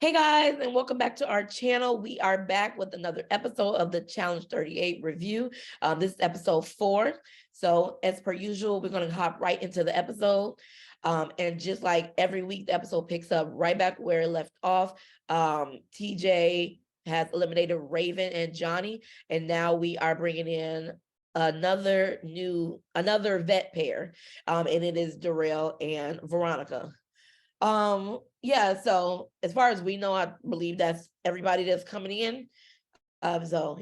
Hey guys, and welcome back to our channel. We are back with another episode of the Challenge 38 review. This is episode 4. So as per usual, we're going to hop right into the episode. And just like every week, the episode picks up right back where it left off. TJ has eliminated Raven and Johnny, and now we are bringing in another vet pair, and it is Darrell and Veronica. Yeah, so as far as we know, I believe that's everybody that's coming in. So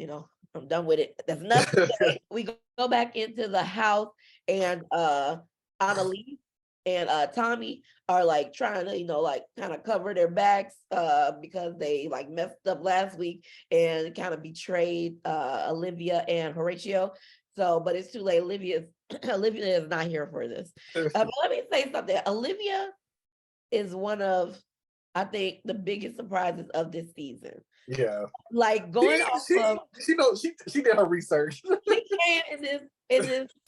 I'm done with it. That's enough to say. We go back into the house, and Annalise and Tommy are like trying to, like kind of cover their backs because they like messed up last week and kind of betrayed Olivia and Horatio. So, but it's too late. Olivia is not here for this. But let me say something. Olivia is one of, I think, the biggest surprises of this season. Yeah, Like going off of she did her research. she came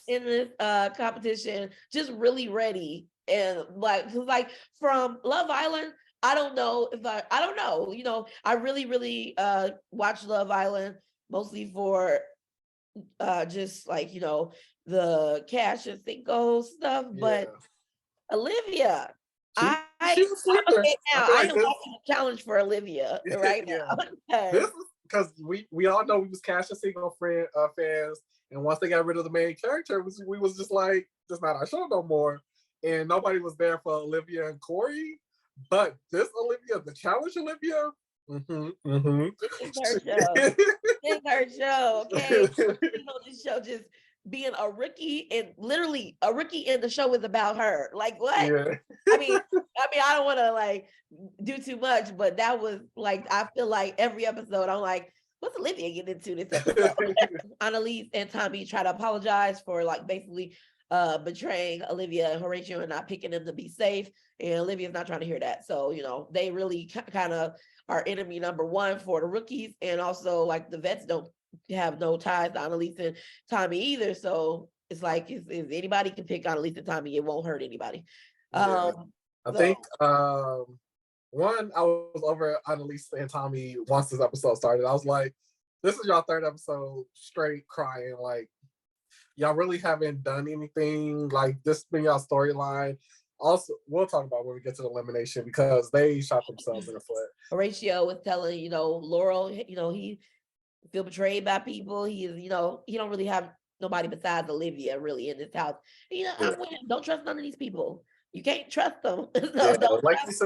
in this competition just really ready, and like from Love Island. I don't know if I don't know. I really watch Love Island mostly for just like the Cash and Cinco stuff, but Yeah, Olivia. she I she's a I'm gonna sleeper. say I now. feel I like am watching the challenge for Olivia right yeah, now. this 'Cause is because we all know we was Cash and Single fans, and once they got rid of the main character, we was just like, this not our show no more, and nobody was there for Olivia and Corey, but this Olivia, the challenge Olivia. this is her show. This is her show. Okay, this show just being a rookie, and literally a rookie in the show is about her. Like what? Yeah. I don't want to like do too much, but that was like I feel like every episode I'm like, what's Olivia getting into this episode? Annalise and Tommy try to apologize for like basically betraying Olivia and Horatio and not picking them to be safe. And Olivia's not trying to hear that. So, they really kind of are enemy number one for the rookies. And also like the vets don't have no ties to Annalise and Tommy either. So it's like if anybody can pick Annalise and Tommy, it won't hurt anybody. Yeah. I So think one, I was over Annalise and Tommy once this episode started. I was like, this is y'all third episode straight crying. Like, y'all really haven't done anything. Like, this been y'all storyline. Also, we'll talk about when we get to the elimination because they shot themselves in the foot. Horatio was telling, Laurel, he feel betrayed by people. He is, he don't really have nobody besides Olivia really in this house. I'm with him. Don't trust none of these people. You can't trust them. So Yeah, don't like trust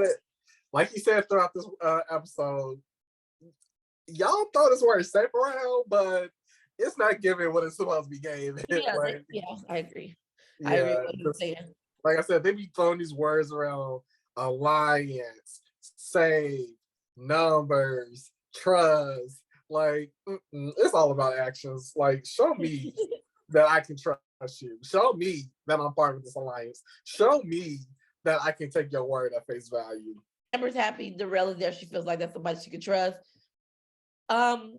you said throughout this episode, y'all throw this word safe around, but it's not giving what it's supposed to be giving. yeah, Like, yeah, I agree. I agree yeah, with what you're saying. like I said, they be throwing these words around: alliance, save, numbers, trust. Like, it's all about actions. Like, show me that I can trust you. Show me that I'm part of this alliance. Show me that I can take your word at face value. Amber's happy. Darrell is there. She feels like that's somebody she can trust. Um,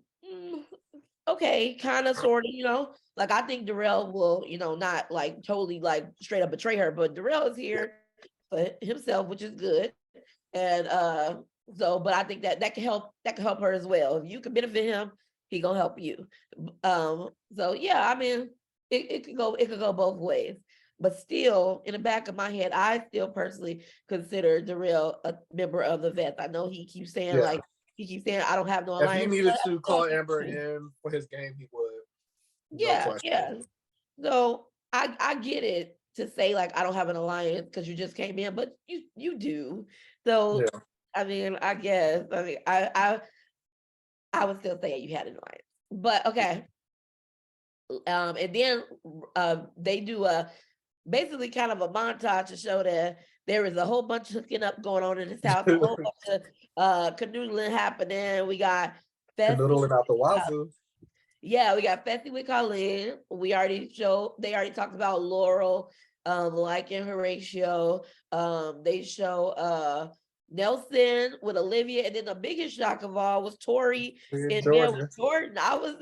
okay, kind of, sort of, like I think Darrell will, not like totally like straight up betray her, but Darrell is here for himself, which is good. And but I think that can help her as well. If you can benefit him, he gonna help you. So yeah, I mean, it could go both ways. But still, in the back of my head, I still personally consider Darrell a member of the vets. I know Yeah. he keeps saying I don't have no If he alliance. needed to call Amber in for his game, he would. No Yeah, question. yeah. So I get it to say like I don't have an alliance because you just came in, but you do. So Yeah. I mean, I guess I would still say you had an alliance. But okay. And then they do a basically kind of a montage to show that there is a whole bunch of hooking up going on in this house, a whole bunch of canoodling happening. We got Fessy. Canoodling out the wazoo. Yeah, we got Fessy with Colleen. They already talked about Laurel, liking Horatio. They show Nelson with Olivia, and then the biggest shock of all was Tori in bed with Georgia. Jordan. I was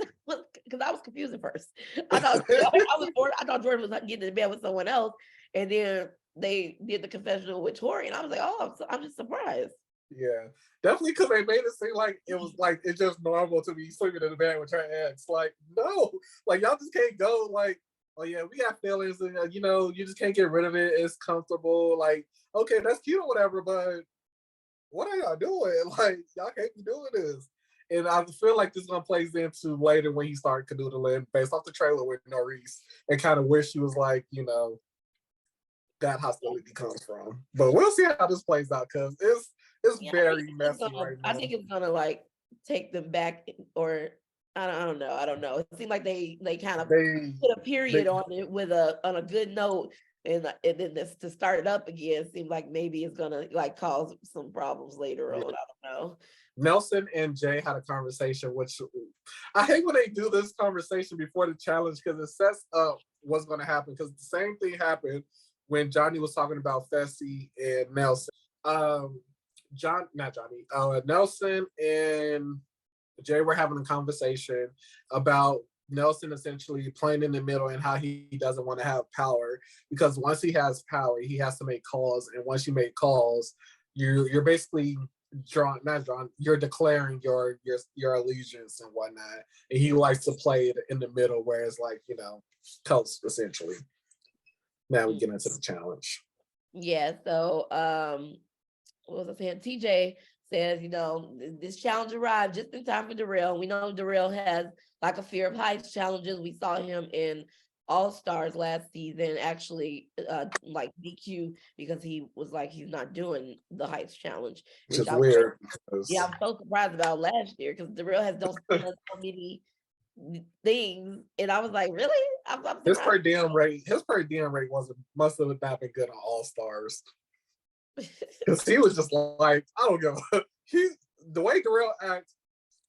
because I was confused at first. I thought I thought Jordan was getting in bed with someone else, and then they did the confessional with Tori, and I was like, oh, I'm just surprised. Yeah, definitely because they made it seem like it was like it's just normal to be sleeping in the bed with your ex. Like, no, like y'all just can't go like, oh yeah, we got feelings, and you know, you just can't get rid of it. It's comfortable. Like, okay, that's cute or whatever, but what are y'all doing? Like, y'all can't be doing this. And I feel like this gonna plays into later when he started canoodling based off the trailer with Norris, and kind of where she was like, you know, that hostility comes from. But we'll see how this plays out because it's Yeah, very messy right I now. think it's gonna like take them back, or I don't know. It seemed like they kind of They put a they period on it with on a good note, and then this to start it up again seemed like maybe it's gonna like cause some problems later on. I don't know. Nelson and Jay had a conversation, which I hate when they do this conversation before the challenge because it sets up what's going to happen. Because the same thing happened when Johnny was talking about Fessy and Nelson. Um, not Johnny, Nelson and Jay were having a conversation about Nelson essentially playing in the middle and how he doesn't want to have power because once he has power, he has to make calls, and once you make calls, you're basically you're declaring your allegiance and whatnot, and he likes to play it in the middle where it's like, you know, coast essentially. Now we get into the challenge. Yeah. So what was I saying? TJ says, you know, this challenge arrived just in time for Darrell. We know Darrell has like a fear of heights challenges. We saw him in All Stars last season, actually like DQ because he was like he's not doing the heights challenge, Which which is weird yeah, because I'm so surprised about last year because Darrell has done so many things, and I was like, really? I'm his surprised. per diem rate must have not been good on All Stars. Because he was just like, I don't give a he the way Darrell acts,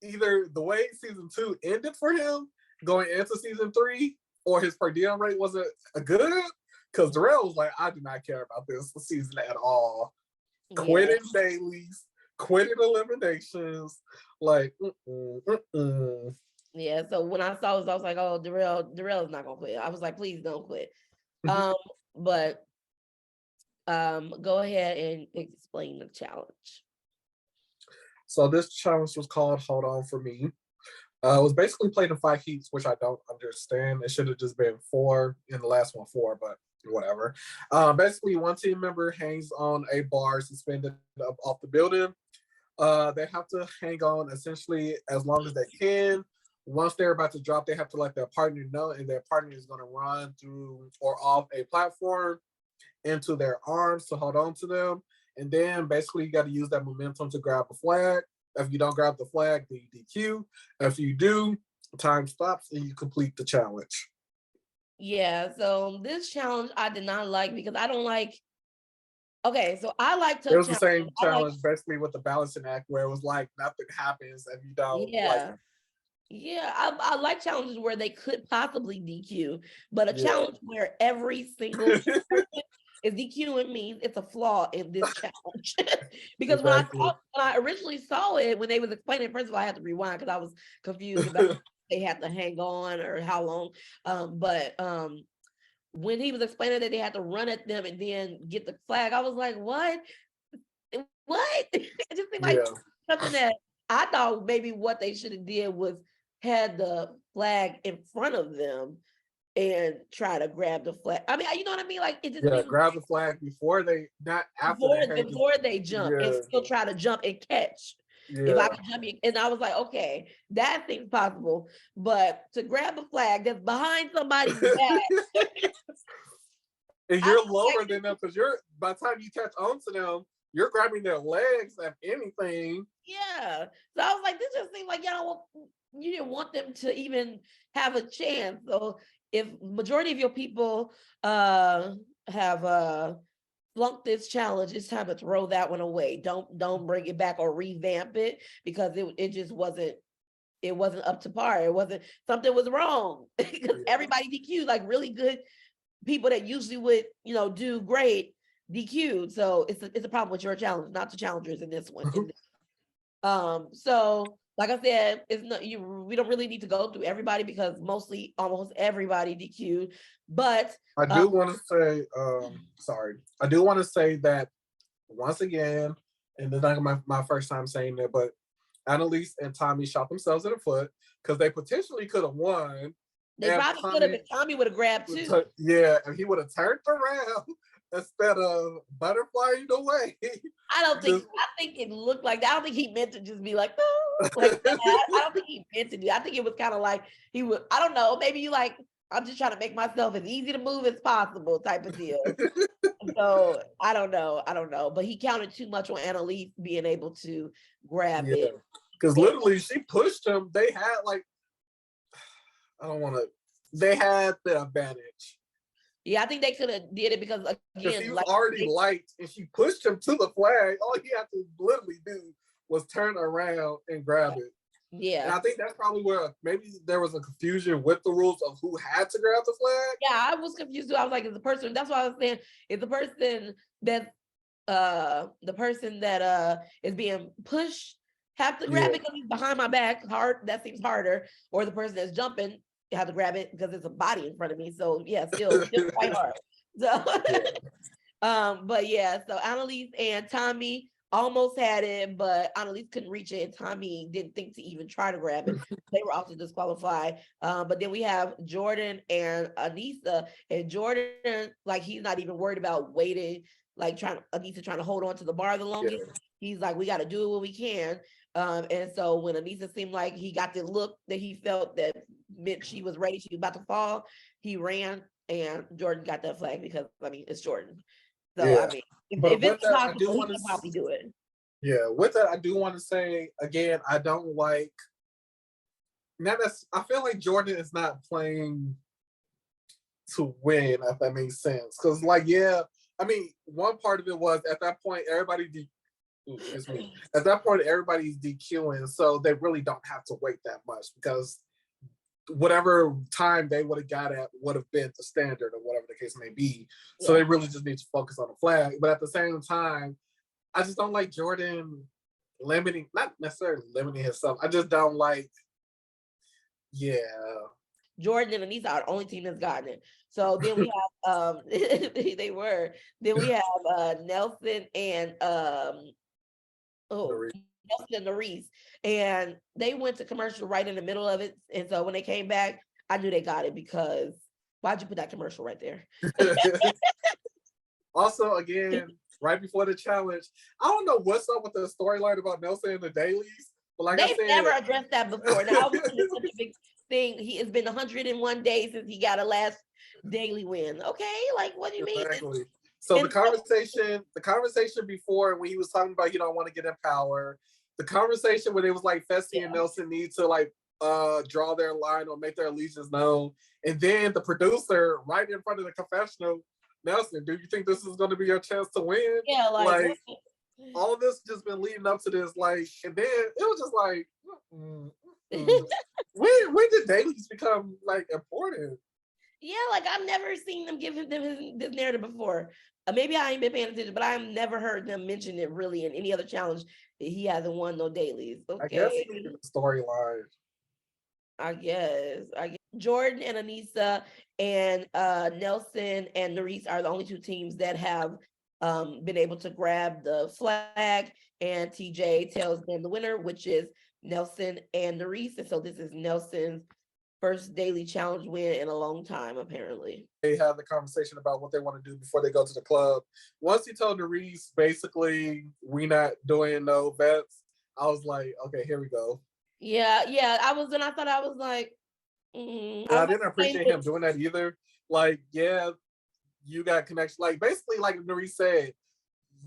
either the way season 2 ended for him going into season 3, or his per diem rate wasn't good. Because Darrell was like, I do not care about this season at all. Yeah. Quitting dailies, quitting eliminations, like mm-mm. Yeah, so when I saw this, I was like, "Oh, Darrell is not gonna quit." I was like, "Please don't quit." But go ahead and explain the challenge. So this challenge was called "Hold On for Me." It was basically played in 5 heats, which I don't understand. It should have just been 4 in the last one, 4, but whatever. Basically, one team member hangs on a bar suspended up off the building. They have to hang on essentially as long as they can. Once they're about to drop, they have to let their partner know, and their partner is going to run through or off a platform into their arms to hold on to them. And then basically, you got to use that momentum to grab a flag. If you don't grab the flag, then you DQ. If you do, time stops and you complete the challenge. Yeah, so this challenge I did not like because I don't like. Okay, so I like It tough was the challenges. same challenge basically with the balancing act where it was like nothing happens if you don't like. Yeah. Yeah, I like challenges where they could possibly DQ, but a Yeah. challenge where every single person is DQing means it's a flaw in this challenge. Because Exactly. when I originally saw it, when they was explaining, first of all, I had to rewind because I was confused about they had to hang on or how long. But when he was explaining that they had to run at them and then get the flag, I was like, what? What? It just seemed like Yeah. something that I thought maybe what they should have did was had the flag in front of them and try to grab the flag. I mean, you know what I mean? Like it just Yeah, seems grab the flag before they, not after they hang. before they jump and Yeah, still try to jump and catch. If I yeah, could jump in, and I was like, okay, that seems possible, but to grab a flag that's behind somebody's back, and I you're was like, lower than them because you're by the time you catch onto them, you're grabbing their legs if anything. yeah. So I was like, this just seems like you didn't want them to even have a chance. So if majority of your people have flunked this challenge, it's time to throw that one away. Don't bring it back or revamp it because it just wasn't up to par. It wasn't something was wrong because everybody DQ'd like really good people that usually would do great DQ'd. So it's a problem with your challenge, not the challengers in this one. So like I said, it's not we don't really need to go through everybody because almost everybody DQ'd. But I do want to say, sorry, I do want to say that once again, and it's not my first time saying that, but Annalise and Tommy shot themselves in the foot because they potentially could have won. They And probably could have, but Tommy would have grabbed too. Yeah, and he would have turned around instead of butterflying away. I think it looked like that. I don't think he meant to just be like, oh, like that. I don't think he meant to do. I think it was kind of like he would, I don't know, maybe you like, I'm just trying to make myself as easy to move as possible type of deal. So I don't know. But he counted too much on Annalise being able to grab it. Because literally she pushed him. They had they had the advantage. Yeah, I think they could have did it because again, he was already light and she pushed him to the flag. All he had to literally do was turn around and grab it. Yeah. And I think that's probably where maybe there was a confusion with the rules of who had to grab the flag. Yeah, I was confused too. I was like, is the person, that's why I was saying, is the person that is being pushed have to grab it because he's behind my back hard, that seems harder, or the person that's jumping have to grab it because there's a body in front of me. So yeah, still quite hard. So but yeah, so Annalise and Tommy almost had it, but Annalise couldn't reach it, and Tommy didn't think to even try to grab it. They were also disqualified. But then we have Jordan and Aneesa, and Jordan, like, he's not even worried about waiting, like Aneesa trying to hold on to the bar the longest. He's like, we got to do it when we can. And so when Aneesa seemed like he got the look that he felt that meant she was ready, she was about to fall, he ran, and Jordan got that flag because, I mean, it's Jordan. So, I mean, if it's possible, he can probably do it. Yeah, with that, I do want to say, again, I don't like, I feel like Jordan is not playing to win, if that makes sense. Because, I mean, one part of it was at that point, at that point, everybody's DQing, so they really don't have to wait that much because whatever time they would have got at would have been the standard or whatever the case may be. So they really just need to focus on the flag. But at the same time, I just don't like Jordan not necessarily limiting himself. I just don't like, Jordan and Aneesa are the only team that's gotten it. So then we have Then we have Nelson and Nelson and Nurys, and they went to commercial right in the middle of it. And so when they came back, I knew they got it because why'd you put that commercial right there? Also, again, right before the challenge, I don't know what's up with the storyline about Nelson and the dailies, but like they've never addressed that before. Now it's such a big thing. It's been 101 days since he got a last daily win. Okay, like what do you mean? So the conversation before when he was talking about he don't want to get in power, the conversation where it was like Fessy and Nelson need to like draw their line or make their allegiance known, and then the producer right in front of the confessional, Nelson, do you think this is going to be your chance to win? Yeah, like all of this just been leading up to this, like, and then it was just like, when did dailies become like important? Yeah, like I've never seen them give him this narrative before. Maybe I ain't been paying attention, but I've never heard them mention it really in any other challenge that he hasn't won no dailies. Okay. I guess it's the storyline. I guess Jordan and Aneesa and Nelson and Nurys are the only two teams that have been able to grab the flag, and TJ tells them the winner, which is Nelson and Nurys. And so this is Nelson's first daily challenge win in a long time, apparently. They have the conversation about what they want to do before they go to the club. Once he told Nurys, basically, we not doing no bets, I was like, okay, here we go. Yeah. I was like, I didn't appreciate him doing that either. Like, yeah, you got connection. Like, basically, like Nurys said,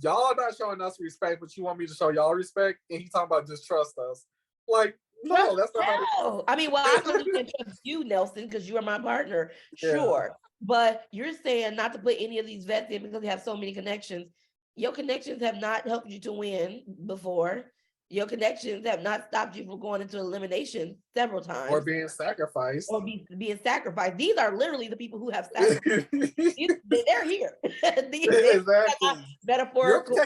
y'all not showing us respect, but you want me to show y'all respect? And he talking about just trust us. Like, no, that's not how. I mean, well, I understand you, Nelson, because you are my partner. Sure. But you're saying not to put any of these vets in because they have so many connections. Your connections have not helped you to win before. Your connections have not stopped you from going into elimination several times. Or being sacrificed. Being sacrificed. These are literally the people who have sacrificed. They're here. Exactly. Metaphorical.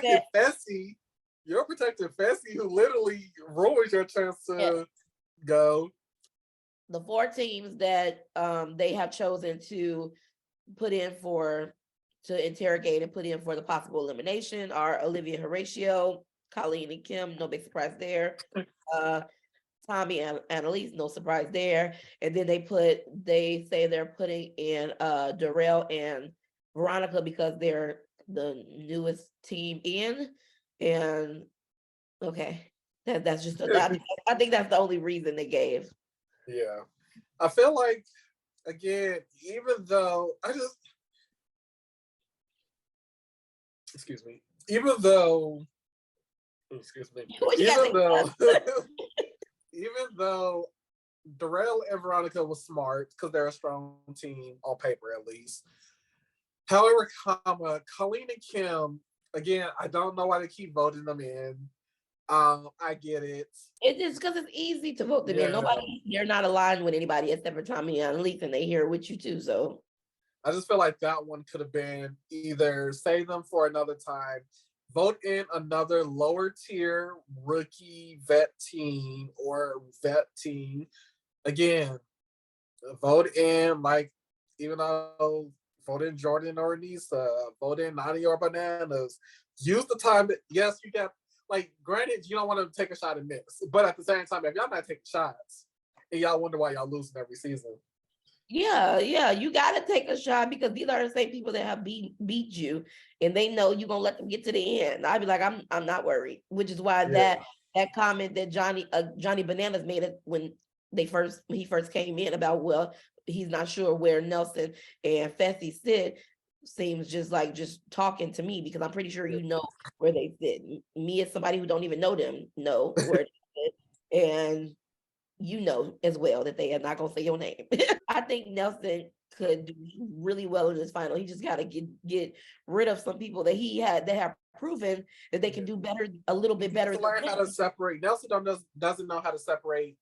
You're protecting Fessy, who literally ruins your chance to go. The four teams that they have chosen to put in to interrogate and put in for the possible elimination are Olivia Horatio, Colleen and Kim, no big surprise there. Tommy and Annalise, no surprise there. And then they say they're putting in Darrell and Veronica because they're the newest team in. And okay, that's just I think that's the only reason they gave. Yeah. I feel like, again, even though excuse me, even though, excuse me, What you even though, got even though Darrell and Veronica was smart because they're a strong team on paper at least. However, Colleen and Kim, again, I don't know why they keep voting them in. I get it. It's just because it's easy to vote them in. Yeah. They're not aligned with anybody except for Tommy and Annalise, and they here with you too. So I just feel like that one could have been either save them for another time, vote in another lower tier rookie vet team or vet team. Again, vote in like, even though vote in Jordan or Nisa, vote in Nani or Bananas. Use the time that, yes, you got, like, granted, you don't want to take a shot and miss, but at the same time, if y'all not taking shots and y'all wonder why y'all losing every season. yeah, you got to take a shot because these are the same people that have beat you, and they know you're gonna let them get to the end. I'd be like, I'm not worried, which is why Yeah. that comment that Johnny Bananas made it when he first came in about, well, he's not sure where Nelson and Fessy sit, seems just talking to me because I'm pretty sure you know where they sit. Me as somebody who don't even know them know where they sit, and you know as well that they are not gonna say your name. I think Nelson could do really well in this final. He just got to get rid of some people that they have proven that they can do better, a little bit better. To learn how to separate. Nelson doesn't know how to separate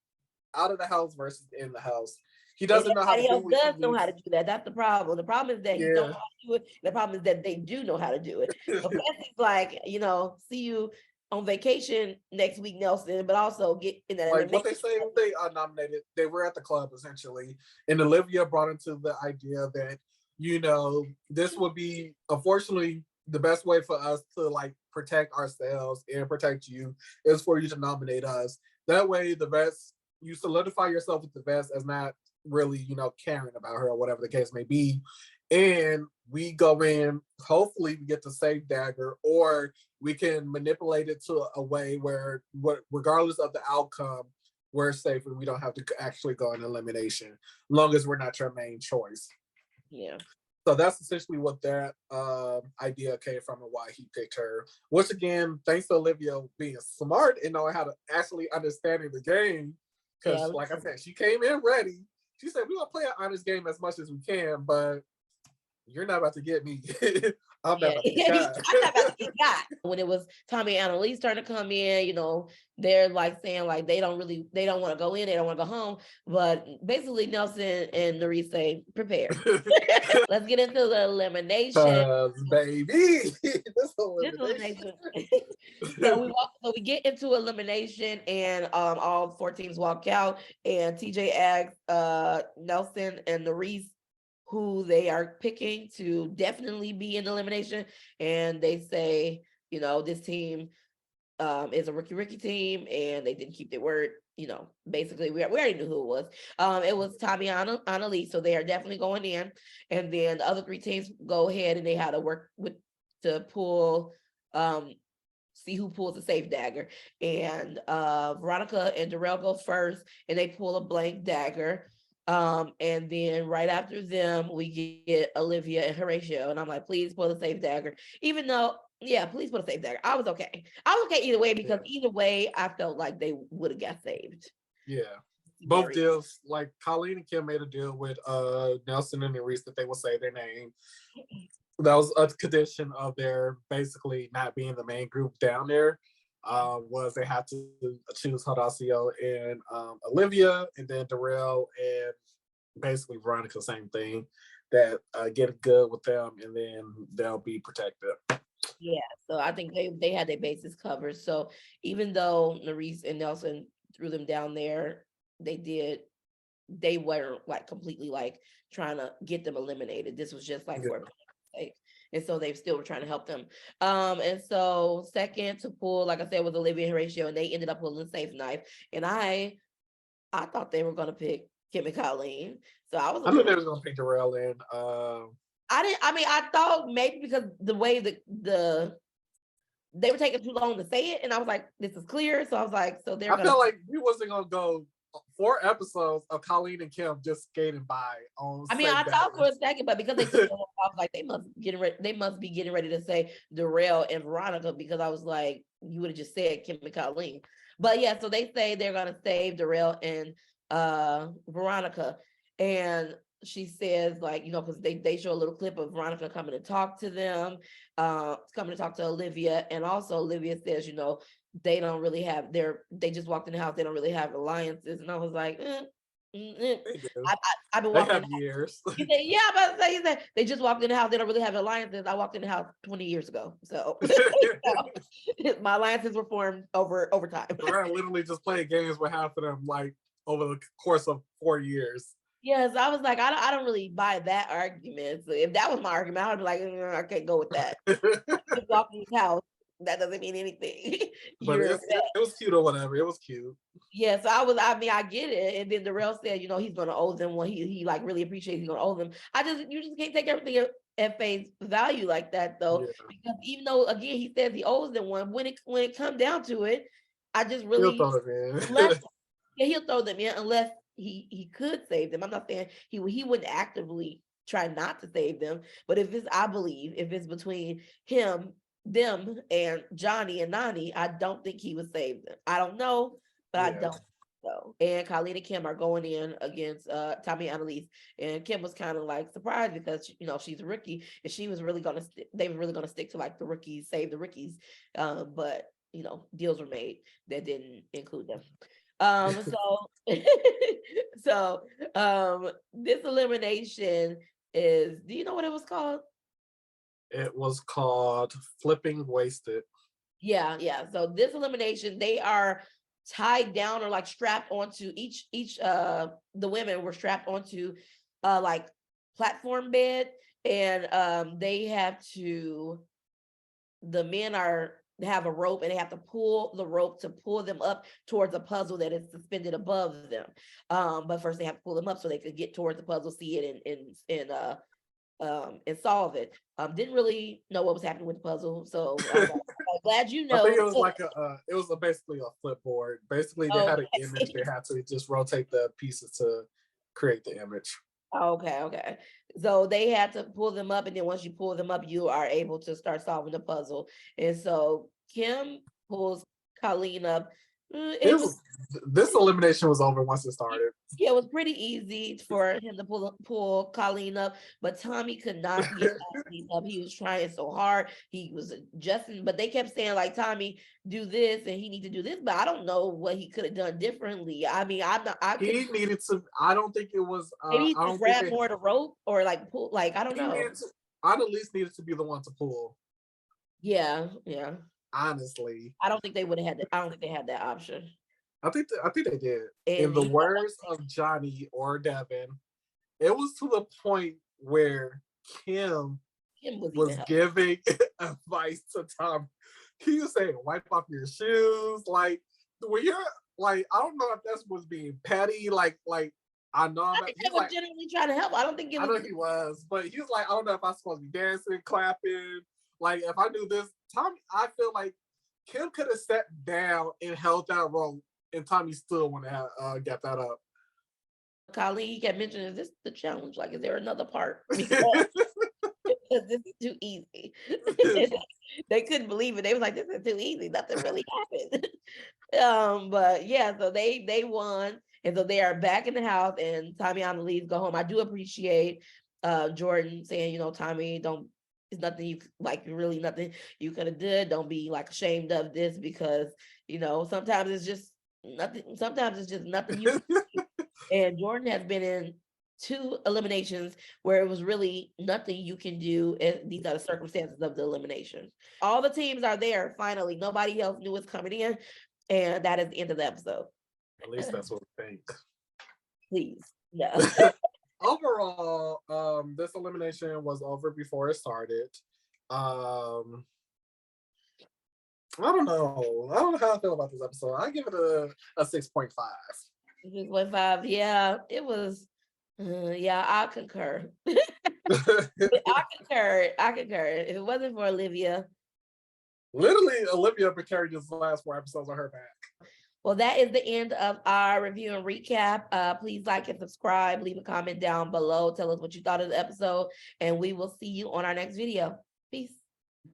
out of the house versus in the house. He doesn't know how to do else does know how to do that. That's the problem. The problem is that he don't know how to do it. The problem is that they do know how to do it. So Fessy's like, see you on vacation next week, Nelson, but also get in that. Like what they say when they are nominated, they were at the club essentially, and Olivia brought into the idea that this would be, unfortunately, the best way for us to like protect ourselves and protect you is for you to nominate us. That way, the vets, you solidify yourself with the vets as not really caring about her or whatever the case may be, and we go in, hopefully we get to save Dagger, or we can manipulate it to a way where, regardless of the outcome, we're safe and we don't have to actually go in elimination, as long as we're not your main choice. Yeah. So that's essentially what that idea came from and why he picked her. Which again, thanks to Olivia being smart and knowing how to actually understanding the game. Because like I said, she came in ready. She said, we're going to play an honest game as much as we can, but you're not about to get me. I'm not about to get got. I'm not about to get got. When it was Tommy and Annalise starting to come in, they're like saying like they don't want to go in, they don't want to go home. But basically Nelson and Nerese say, prepare. Let's get into the elimination. Baby. This elimination. So we get into elimination and all 4 teams walk out, and TJ asks Nelson and Nerese who they are picking to definitely be in elimination, and they say, this team is a rookie team, and they didn't keep their word. Basically, we already knew who it was. It was Tommy and Annalise, so they are definitely going in. And then the other 3 teams go ahead and they had to work to pull, see who pulls the safe dagger. And Veronica and Darrell go first, and they pull a blank dagger. And then right after them, we get Olivia and Horatio, and I'm like, please pull the safe dagger. Even though, please pull the safe dagger. I was okay either way, because either way, I felt like they would have got saved. Yeah. Both deals, like Colleen and Kim made a deal with Nelson and Nerese that they will say their name. That was a condition of their basically not being the main group down there. Was they had to choose Horacio and Olivia, and then Darrell and basically Veronica, same thing, that get good with them, and then they'll be protected. Yeah, so I think they had their bases covered. So even though Nerese and Nelson threw them down there, they weren't like completely like trying to get them eliminated. This was just like for a sake. And so they still were trying to help them. And so second to pull, like I said, was Olivia and Horatio, and they ended up pulling the safe knife. And I thought they were gonna pick Kim and Colleen. So I was a I knew little they was gonna pick Darrell in. I thought maybe because the way they were taking too long to say it, and I was like, this is clear. So I was like, so they're I gonna felt like we wasn't gonna go 4 episodes of Colleen and Kim just skating by on I safe thought for a balance. second, but because they took so long, I was like, they must be getting ready to say Darrell and Veronica, because I was like, you would have just said Kim and Colleen. But yeah, so they say they're gonna save Darrell and Veronica. And she says, like, because they show a little clip of Veronica coming to talk to them, coming to talk to Olivia. And also Olivia says, they don't really have they just walked in the house, they don't really have alliances. And I was like, They do. I've been They walking. have years. He said, yeah, I'm about to say, he said, they just walked in the house. They don't really have alliances. I walked in the house 20 years ago. So my alliances were formed over time. Darrell literally just played games with half of them like over the course of 4 years. Yes, I was like, I don't really buy that argument. So if that was my argument, I would be like, I can't go with that. Just walking in the house, that doesn't mean anything. But it was cute or whatever. It was cute. Yeah, so I get it. And then Darrell said, he's gonna owe them what he like really appreciates, he's gonna owe them. You just can't take everything at face value like that though. Yeah. Because even though again he says he owes them one, when it come down to it, I just He'll really throw it in. he'll throw them in unless he could save them. I'm not saying he wouldn't actively try not to save them, but if it's between them and Johnny and Nani, I don't think he would save them. I don't know, but I don't know. And Colleen and Kim are going in against Tommy and Annalise, and Kim was kind of like surprised because she's a rookie, and she was really gonna they were really gonna stick to like the rookies, save the rookies, but deals were made that didn't include them. So this elimination is, do you know what it was called? It was called Flipping Wasted. Yeah. So this elimination, they are tied down or like strapped onto each the women were strapped onto like platform bed, and they have to, the men have a rope, and they have to pull the rope to pull them up towards a puzzle that is suspended above them. But first they have to pull them up so they could get towards the puzzle, see it, and solve it. Didn't really know what was happening with the puzzle, so I'm glad you know. I think it was like it was basically a flipboard. Basically, they had an image. They had to just rotate the pieces to create the image. Okay. So they had to pull them up, and then once you pull them up, you are able to start solving the puzzle. And so Kim pulls Colleen up. This elimination was over once it started. Yeah, it was pretty easy for him to pull Colleen up, but Tommy could not get Colleen up. He was trying so hard. He was adjusting, but they kept saying like, Tommy, do this, and he need to do this. But I don't know what he could have done differently. I mean, he needed to. I don't think it was. Maybe he could grab more of the rope or like pull. Like I don't know. I'd at least needed to be the one to pull. Yeah. Honestly, I don't think they would have had that. I don't think they had that option. I think they did. In the words of Johnny or Devin, it was to the point where Kim was giving advice to Tom. He was saying, "Wipe off your shoes." Like when you're like, I don't know if that's was being petty. Like I know. I think they were genuinely trying to help. I don't think. I know he was, but he was like, I don't know if I'm supposed to be dancing, clapping. Like if I do this, Tommy, I feel like Kim could have sat down and held that rope, and Tommy still wouldn't have got that up. Colleen, he kept mentioning, is this the challenge? Like, is there another part? Because this is too easy. They couldn't believe it. They was like, this is too easy. Nothing really happened. But yeah, so they won. And so they are back in the house, and Tommy and Annalise go home. I do appreciate Jordan saying, Tommy, it's nothing you like, really nothing you could have did. Don't be like ashamed of this, because sometimes it's just nothing. Sometimes it's just nothing you can do. And Jordan has been in 2 eliminations where it was really nothing you can do, and these are the circumstances of the elimination. All the teams are there finally. Nobody else knew was coming in, and that is the end of the episode. At least that's what we think. Please, yeah. Overall, this elimination was over before it started. Um, I don't know. I don't know how I feel about this episode. I give it a 6.5. 6.5. Yeah, it was. Yeah, I concur. I concur. I concur. If it wasn't for Olivia. Literally, Olivia carried this last 4 episodes on her back. Well, that is the end of our review and recap. Please like and subscribe. Leave a comment down below. Tell us what you thought of the episode, and we will see you on our next video. Peace.